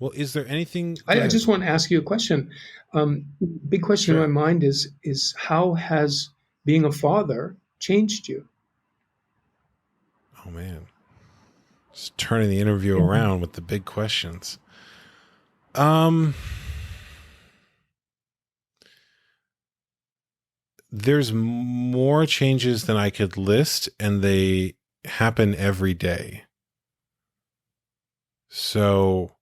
Well, is there anything? Go I ahead. just want to ask you a question. Big question in my Sure. mind is how has being a father changed you? Oh man, just turning the interview around with the big questions. Um, there's more changes than I could list, and they happen every day. So,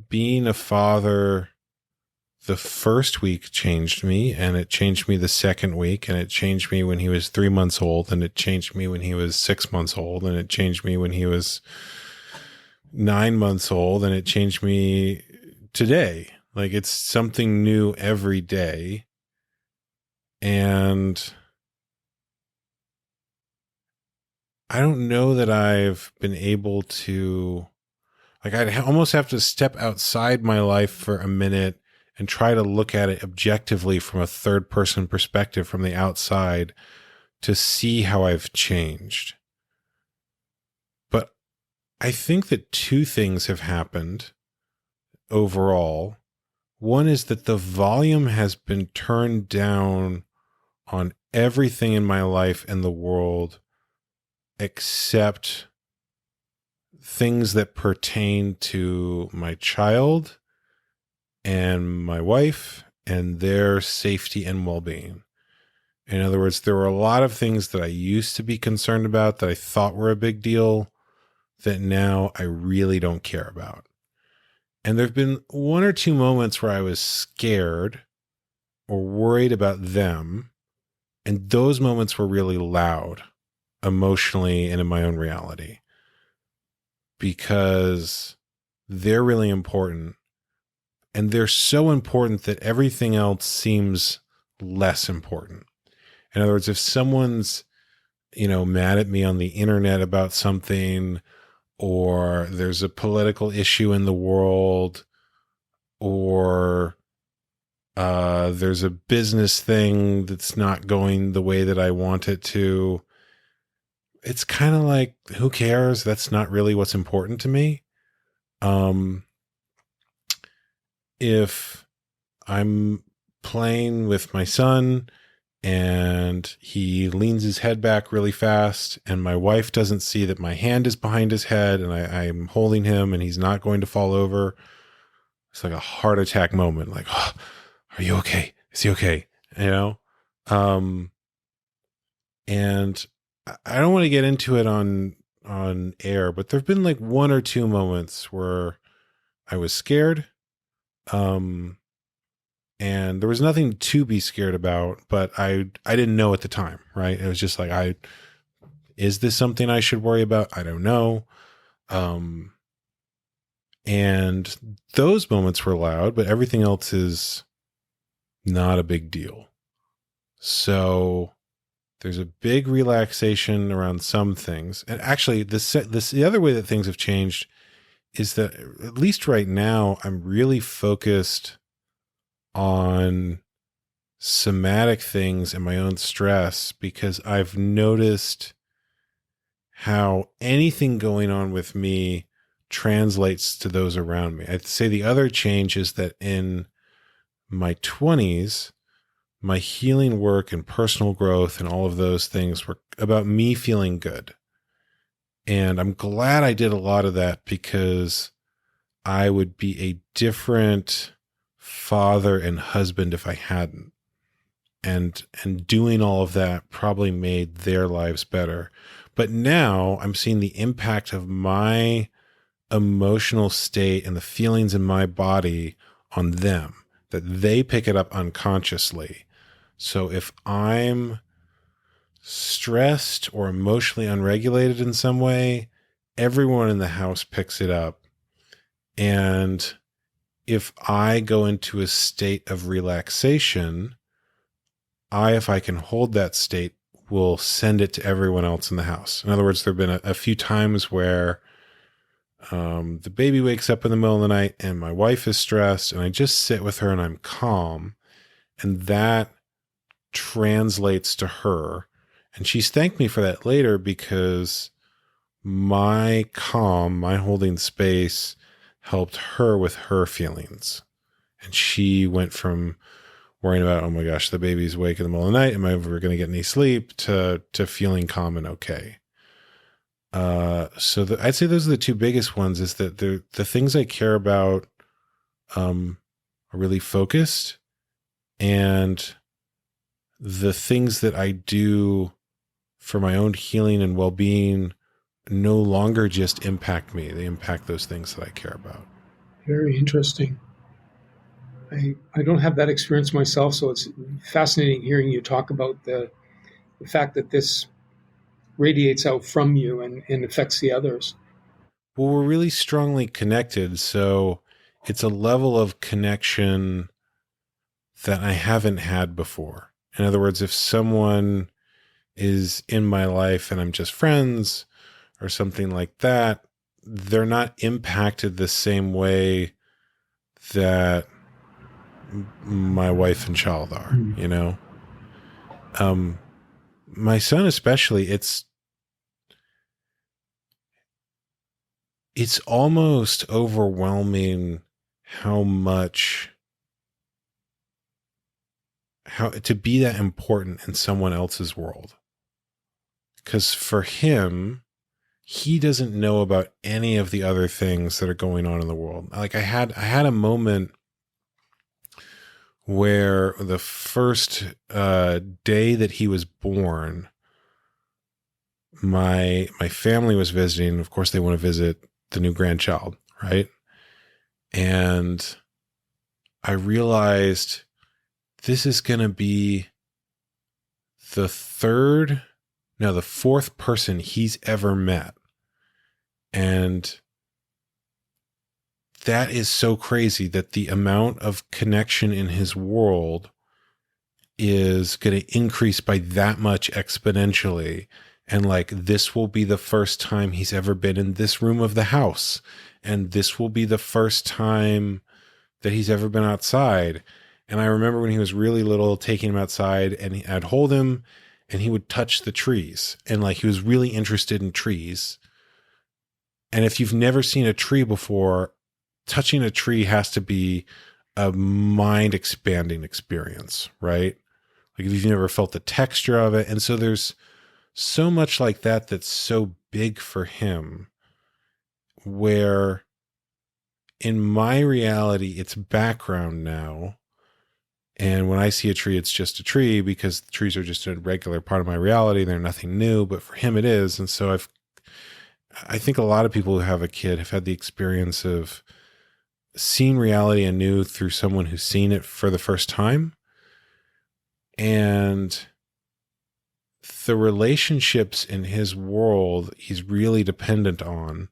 being a father the first week changed me, and it changed me the second week, and it changed me when he was 3 months old, and it changed me when he was 6 months old, and it changed me when he was 9 months old, and it changed me today. Like, it's something new every day. And I don't know that I've been able to, like, I'd almost have to step outside my life for a minute and try to look at it objectively from a third person perspective from the outside to see how I've changed. But I think that two things have happened overall. One is that the volume has been turned down on everything in my life and the world except things that pertain to my child and my wife and their safety and well-being. In other words, there were a lot of things that I used to be concerned about that I thought were a big deal that now I really don't care about. And there've been one or two moments where I was scared or worried about them, and those moments were really loud emotionally and in my own reality because they're really important, and they're so important that everything else seems less important. In other words, if someone's, mad at me on the internet about something, or there's a political issue in the world, or there's a business thing that's not going the way that I want it to, it's kind of like, who cares? That's not really what's important to me. Um, if I'm playing with my son and he leans his head back really fast and my wife doesn't see that my hand is behind his head and I'm holding him and he's not going to fall over, it's like a heart attack moment. Like, oh, are you okay? Is he okay? You know? Um, and I don't want to get into it on air, but there've been like one or two moments where I was scared. Um, and there was nothing to be scared about, but I didn't know at the time, right? It was just like, is this something I should worry about? I don't know. Um, and those moments were loud, but everything else is not a big deal. So there's a big relaxation around some things. And actually, the other way that things have changed is that, at least right now, I'm really focused on somatic things and my own stress, because I've noticed how anything going on with me translates to those around me. I'd say the other change is that in my 20s, my healing work and personal growth and all of those things were about me feeling good. And I'm glad I did a lot of that, because I would be a different father and husband if I hadn't. And doing all of that probably made their lives better. But now I'm seeing the impact of my emotional state and the feelings in my body on them, that they pick it up unconsciously. So if I'm stressed or emotionally unregulated in some way, everyone in the house picks it up. And if I go into a state of relaxation, if I can hold that state, will send it to everyone else in the house. In other words, there have been a few times where the baby wakes up in the middle of the night and my wife is stressed, and I just sit with her and I'm calm. And that translates to her. And she's thanked me for that later, because my calm, my holding space, helped her with her feelings. And she went from worrying about, oh my gosh, the baby's awake in the middle of the night. Am I ever going to get any sleep, to feeling calm and okay. I'd say those are the two biggest ones, is that the things I care about, are really focused, and the things that I do for my own healing and well-being no longer just impact me. They impact those things that I care about. Very interesting. I don't have that experience myself, so it's fascinating hearing you talk about the fact that this radiates out from you and affects the others. Well, we're really strongly connected. So it's a level of connection that I haven't had before. In other words, if someone is in my life and I'm just friends or something like that, they're not impacted the same way that my wife and child are, Mm. you know? My son especially, it's almost overwhelming how much, how to be that important in someone else's world. Because for him, he doesn't know about any of the other things that are going on in the world. Like I had a moment where the first day that he was born, my family was visiting. Of course, they want to visit the new grandchild, right? And I realized this is going to be the fourth person he's ever met. And that is so crazy that the amount of connection in his world is going to increase by that much exponentially. And like, this will be the first time he's ever been in this room of the house. And this will be the first time that he's ever been outside. And I remember when he was really little, taking him outside, and I'd hold him and he would touch the trees. And like, he was really interested in trees. And if you've never seen a tree before, touching a tree has to be a mind expanding experience, right? Like, if you've never felt the texture of it. And so there's so much like that that's so big for him, where in my reality, it's background now. And when I see a tree, it's just a tree, because the trees are just a regular part of my reality. They're nothing new, but for him it is. And so I think a lot of people who have a kid have had the experience of seeing reality anew through someone who's seen it for the first time. And the relationships in his world, he's really dependent on.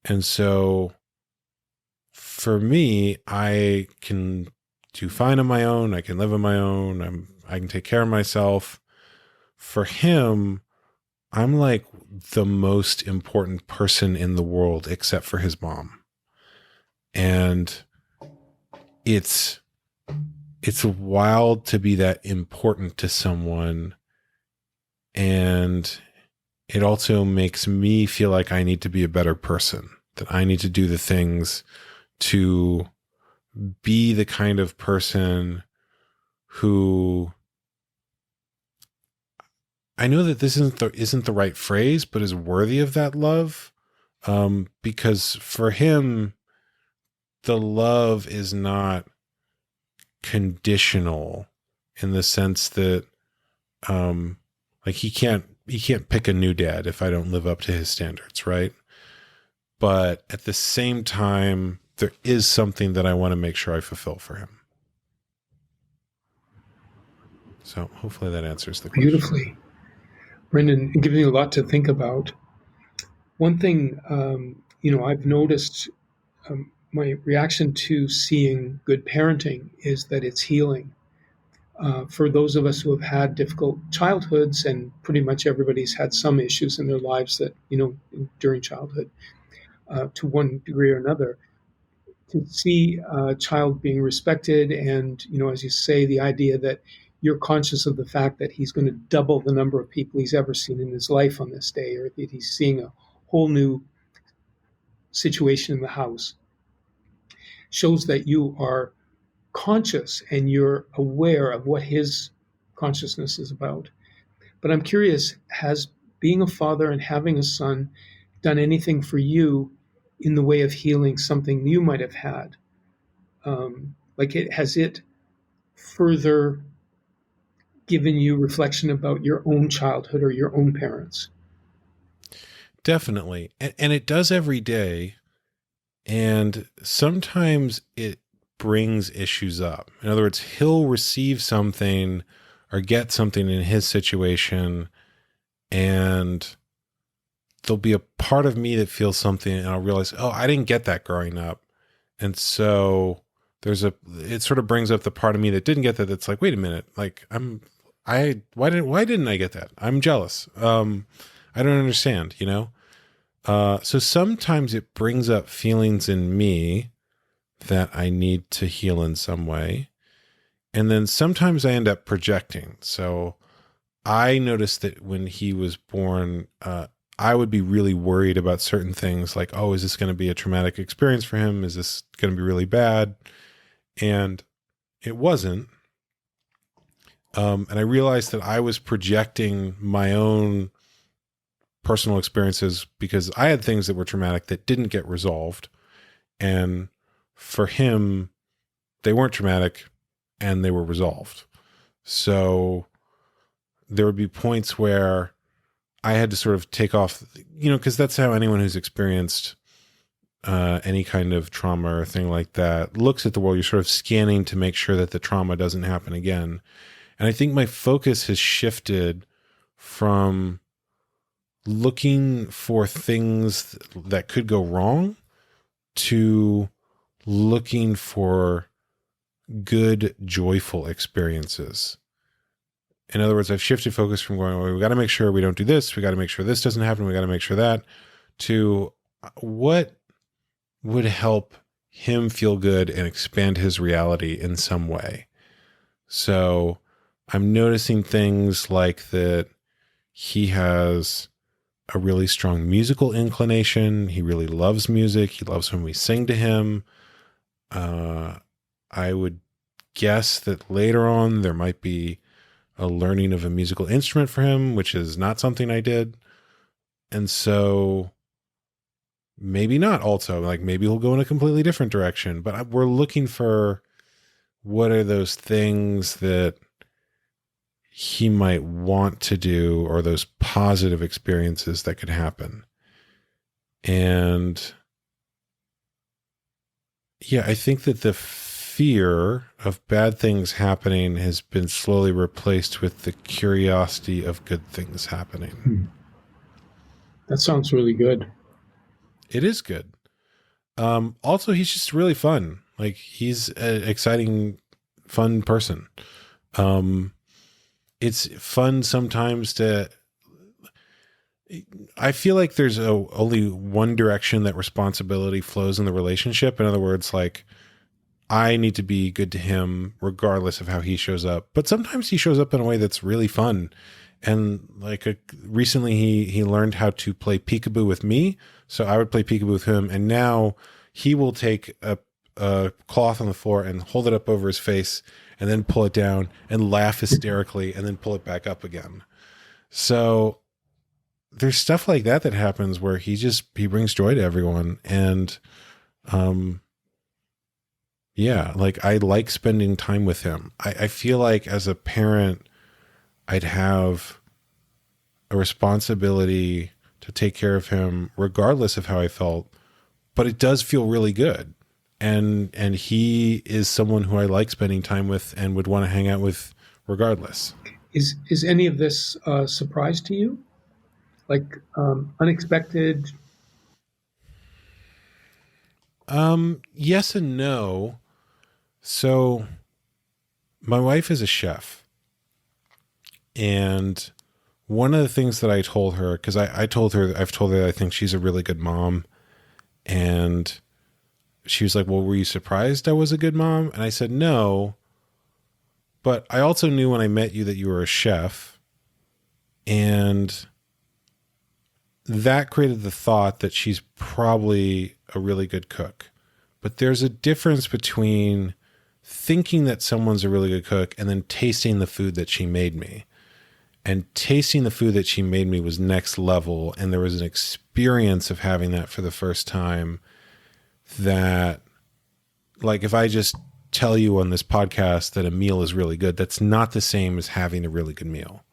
And so for me, I can do fine on my own. I can live on my own. I can take care of myself. For him, I'm like the most important person in the world, except for his mom. And it's wild to be that important to someone. And it also makes me feel like I need to be a better person, that I need to do the things to be the kind of person who, I know that this isn't the right phrase, but is worthy of that love. Because for him, the love is not conditional, in the sense that, like, he can't pick a new dad if I don't live up to his standards, right? But at the same time, there is something that I want to make sure I fulfill for him. So hopefully that answers the question. Beautifully. Brendon, it gives me a lot to think about. One thing, I've noticed, my reaction to seeing good parenting is that it's healing. For those of us who have had difficult childhoods, and pretty much everybody's had some issues in their lives that, during childhood, to one degree or another, to see a child being respected, and, as you say, the idea that you're conscious of the fact that he's going to double the number of people he's ever seen in his life on this day, or that he's seeing a whole new situation in the house. shows that you are conscious and you're aware of what his consciousness is about. But I'm curious, has being a father and having a son done anything for you in the way of healing something you might have had? Has it further given you reflection about your own childhood or your own parents? Definitely. And it does every day. And sometimes it brings issues up. In other words, he'll receive something or get something in his situation, and there'll be a part of me that feels something, and I'll realize, oh, I didn't get that growing up. And so it sort of brings up the part of me that didn't get that. That's like, wait a minute, like why didn't I get that? I'm jealous. I don't understand, you know? So sometimes it brings up feelings in me that I need to heal in some way. And then sometimes I end up projecting. So I noticed that when he was born, I would be really worried about certain things like, oh, is this going to be a traumatic experience for him? Is this going to be really bad? And it wasn't. And I realized that I was projecting my own personal experiences because I had things that were traumatic that didn't get resolved. And for him, they weren't traumatic and they were resolved. So there would be points where I had to sort of take off, you know, because that's how anyone who's experienced any kind of trauma or thing like that looks at the world. You're sort of scanning to make sure that the trauma doesn't happen again. And I think my focus has shifted from looking for things that could go wrong to looking for good, joyful experiences. In other words, I've shifted focus from going, well, we got to make sure we don't do this. We got to make sure this doesn't happen. We got to make sure that, to what would help him feel good and expand his reality in some way. So I'm noticing things like that he has a really strong musical inclination. He really loves music. He loves when we sing to him. I would guess that later on there might be a learning of a musical instrument for him, which is not something I did. And so maybe not also, like maybe he'll go in a completely different direction, but we're looking for what are those things that he might want to do or those positive experiences that could happen. And yeah, I think that the fear of bad things happening has been slowly replaced with the curiosity of good things happening. That sounds really good. It is good. Also, he's just really fun. Like he's an exciting, fun person. It's fun sometimes I feel like there's only one direction that responsibility flows in the relationship. In other words, like I need to be good to him regardless of how he shows up. But sometimes he shows up in a way that's really fun. And like recently he learned how to play peekaboo with me. So I would play peekaboo with him. And now he will take a cloth on the floor and hold it up over his face and then pull it down and laugh hysterically and then pull it back up again. So there's stuff like that happens where he brings joy to everyone. And, yeah, like I like spending time with him. I feel like as a parent, I'd have a responsibility to take care of him regardless of how I felt, but it does feel really good. And he is someone who I like spending time with and would want to hang out with regardless. Is any of this a surprise to you? Like unexpected? Yes and no. So my wife is a chef, and one of the things that I told her, because I've told her that I think she's a really good mom, and she was like, well, were you surprised I was a good mom? And I said, no, but I also knew when I met you that you were a chef, and that created the thought that she's probably a really good cook. But there's a difference between thinking that someone's a really good cook and then tasting the food that she made me. And tasting the food that she made me was next level. And there was an experience of having that for the first time that, like, if I just tell you on this podcast that a meal is really good, that's not the same as having a really good meal.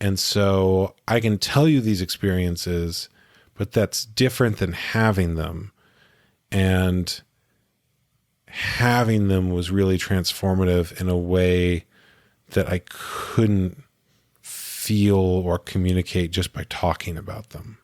And so I can tell you these experiences, but that's different than having them. And having them was really transformative in a way that I couldn't feel or communicate just by talking about them.